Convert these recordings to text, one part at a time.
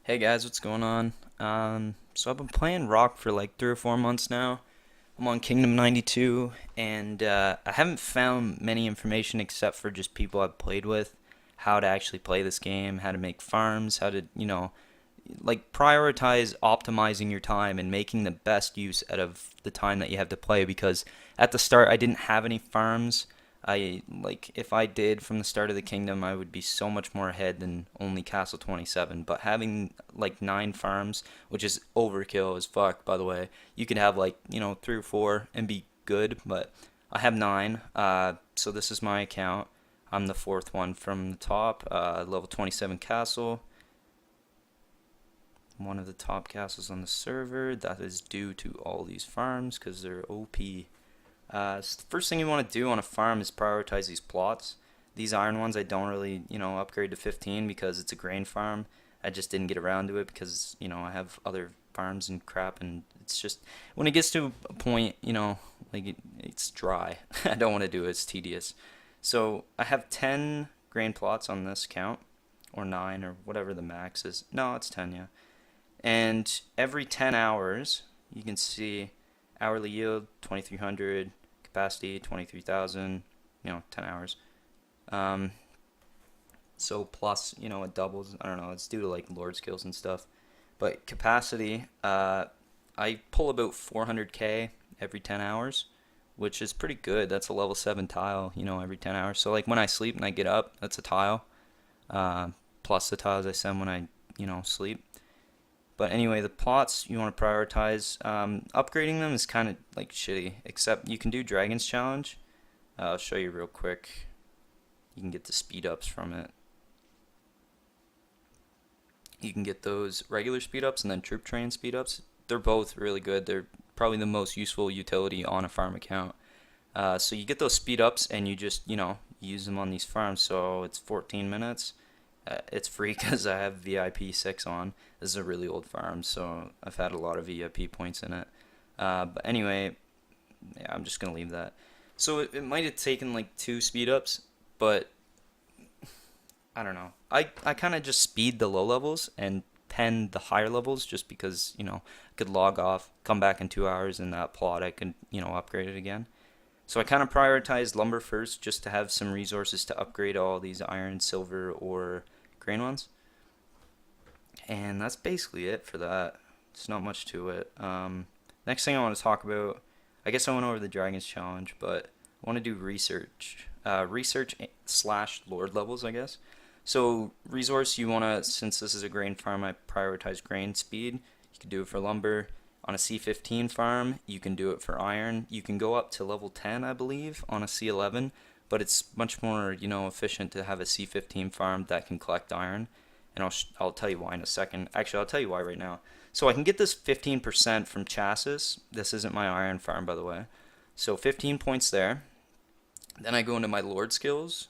Hey guys, what's going on? So I've been playing Rock for like 3 or 4 months now. I'm on Kingdom 92, and I haven't found many information except for just people I've played with, how to actually play this game, how to make farms, how to, like prioritize optimizing your time and making the best use out of the time that you have to play because at the start I didn't have any farms. I like if I did from the start of the kingdom I would be so much more ahead than only Castle 27, but having like 9 farms, which is overkill as fuck by the way. You could have like, 3 or 4 and be good, but I have 9. So this is my account. I'm the fourth one from the top, level 27 castle, one of the top castles on the server. That is due to all these farms because they're OP. So the first thing you want to do on a farm is prioritize these plots. These iron ones I don't really, upgrade to 15 because it's a grain farm. I just didn't get around to it because, I have other farms and crap, and it's just when it gets to a point, like it's dry. I don't want to do it. It's tedious. So I have 10 grain plots on this count, or 9, or whatever the max is. No, it's 10, yeah. And every 10 hours, you can see hourly yield 2300, capacity 23,000, 10 hours. Um, so plus, it doubles. I don't know, it's due to like lord skills and stuff. But capacity, I pull about 400k every 10 hours, which is pretty good. That's a level 7 tile, every 10 hours. So like when I sleep and I get up, that's a tile. Plus the tiles I send when I, sleep. But anyway, the plots you want to prioritize. Upgrading them is kind of like shitty, except you can do Dragon's Challenge. I'll show you real quick. You can get the speed ups from it. You can get those regular speed ups and then troop train speed ups. They're both really good. They're probably the most useful utility on a farm account. So you get those speed ups and you just, use them on these farms. So it's 14 minutes. It's free because I have VIP 6 on. This is a really old farm, so I've had a lot of VIP points in it. But anyway, yeah, I'm just going to leave that. So it might have taken like 2 speed ups, but I don't know. I kind of just speed the low levels and pen the higher levels just because, I could log off, come back in 2 hours, and that plot I could, upgrade it again. So I kind of prioritized lumber first just to have some resources to upgrade all these iron, silver, or grain ones. And that's basically it for that. It's not much to it. Next thing I want to talk about, I guess I went over the Dragons Challenge, but I want to do research. Research slash Lord levels, I guess. So resource, you want to, since this is a grain farm, I prioritize grain speed. You can do it for lumber. On a C15 farm, you can do it for iron. You can go up to level 10, I believe, on a C11, but it's much more, efficient to have a C15 farm that can collect iron. And I'll tell you why in a second. Actually, I'll tell you why right now. So I can get this 15% from chassis. This isn't my iron farm, by the way. So 15 points there. Then I go into my lord skills,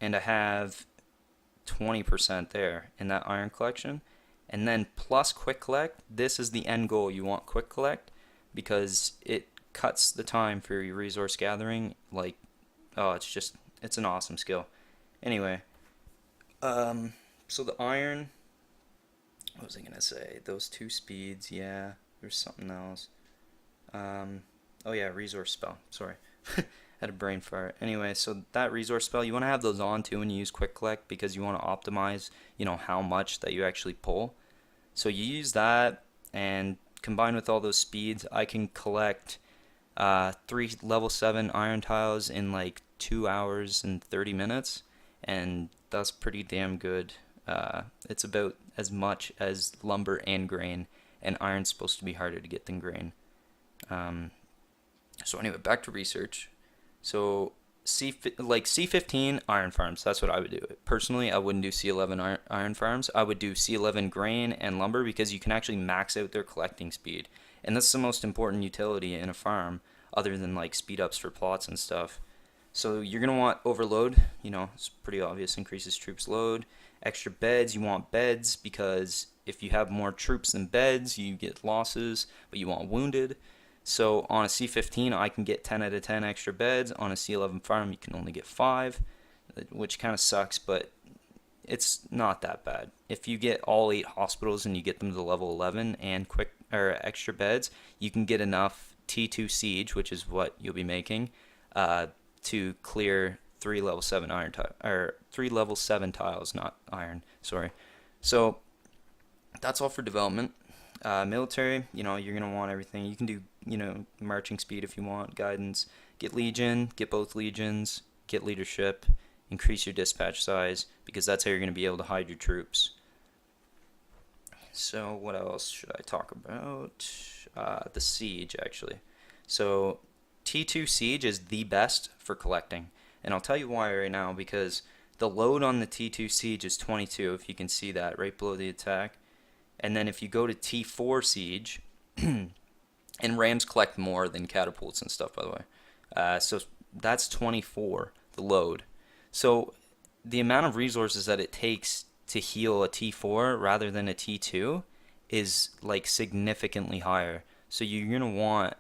and I have 20% there in that iron collection. And then plus quick collect, this is the end goal. You want quick collect because it cuts the time for your resource gathering. Like, oh, it's an awesome skill. Anyway, so the iron, what was I gonna say? Those 2 speeds, yeah. There's something else. Oh yeah, resource spell. Sorry, had a brain fart. Anyway, so that resource spell, you want to have those on too when you use quick collect because you want to optimize, how much that you actually pull. So you use that, and combined with all those speeds, I can collect 3 level 7 iron tiles in like 2 hours and 30 minutes, and that's pretty damn good. It's about as much as lumber and grain, and iron's supposed to be harder to get than grain. Um, so anyway, back to research. So C15 iron farms. That's what I would do. Personally, I wouldn't do C11 iron farms. I would do C11 grain and lumber because you can actually max out their collecting speed, and that's the most important utility in a farm, other than like speed ups for plots and stuff. So you're gonna want overload. It's pretty obvious. Increases troops load. Extra beds. You want beds because if you have more troops than beds, you get losses, but you want wounded. So on a C15, I can get 10 out of 10 extra beds. On a C11 farm, you can only get 5, which kind of sucks, but it's not that bad. If you get all 8 hospitals and you get them to level 11 and quick or extra beds, you can get enough T2 siege, which is what you'll be making, to clear 3 level 7 iron or 3 level 7 tiles, not iron. Sorry. So that's all for development. Military, you're gonna want everything. You can do, marching speed if you want, guidance. Get legion, get both legions, get leadership, increase your dispatch size because that's how you're gonna be able to hide your troops. So what else should I talk about? The siege actually. So T2 siege is the best for collecting, and I'll tell you why right now because the load on the T2 siege is 22. If you can see that right below the attack. And then if you go to T4 Siege, and Rams collect more than catapults and stuff, by the way. So that's 24, the load. So the amount of resources that it takes to heal a T4 rather than a T2 is like significantly higher. So you're going to want,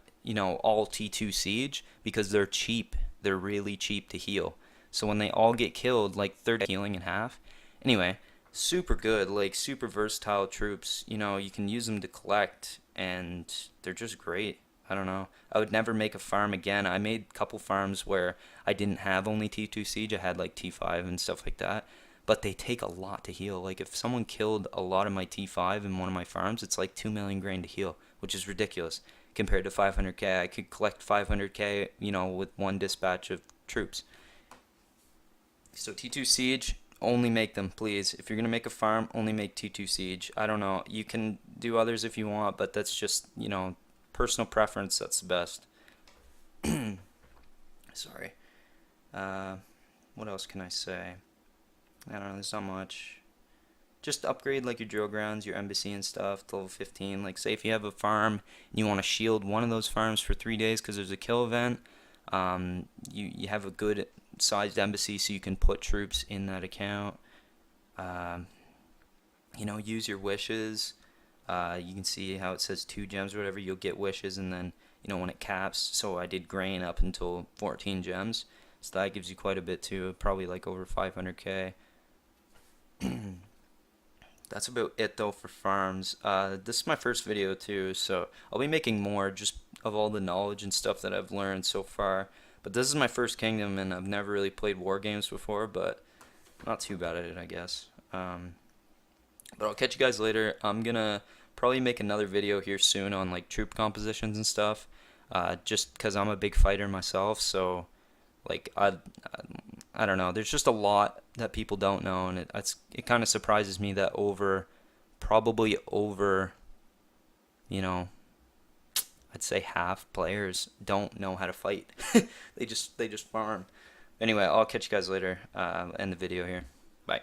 all T2 Siege because they're cheap. They're really cheap to heal. So when they all get killed, like 30 healing in half. Anyway, super good, like super versatile troops. You can use them to collect, and they're just great. I don't know. I would never make a farm again. I made a couple farms where I didn't have only T2 Siege. I had like T5 and stuff like that. But they take a lot to heal. Like if someone killed a lot of my T5 in one of my farms, it's like 2 million grain to heal, which is ridiculous compared to 500k. I could collect 500k, with one dispatch of troops. So T2 Siege, only make them, please. If you're going to make a farm, only make T2 Siege. I don't know. You can do others if you want, but that's just, personal preference. That's the best. Sorry. What else can I say? I don't know. There's not much. Just upgrade like your drill grounds, your embassy and stuff to level 15. Like say if you have a farm and you want to shield one of those farms for 3 days because there's a kill event, you have a good sized embassy so you can put troops in that account. Use your wishes. You can see how it says 2 gems or whatever. You'll get wishes, and then when it caps. So I did grain up until 14 gems, so that gives you quite a bit too. Probably like over 500k. That's about it though for farms. This is my first video too, so I'll be making more just of all the knowledge and stuff that I've learned so far. But this is my first kingdom, and I've never really played war games before, but not too bad at it, I guess. But I'll catch you guys later. I'm gonna probably make another video here soon on like troop compositions and stuff, just because I'm a big fighter myself. So like I don't know. There's just a lot that people don't know, and it kind of surprises me that probably over, I'd say half players don't know how to fight. They just farm. Anyway, I'll catch you guys later. End the video here. Bye.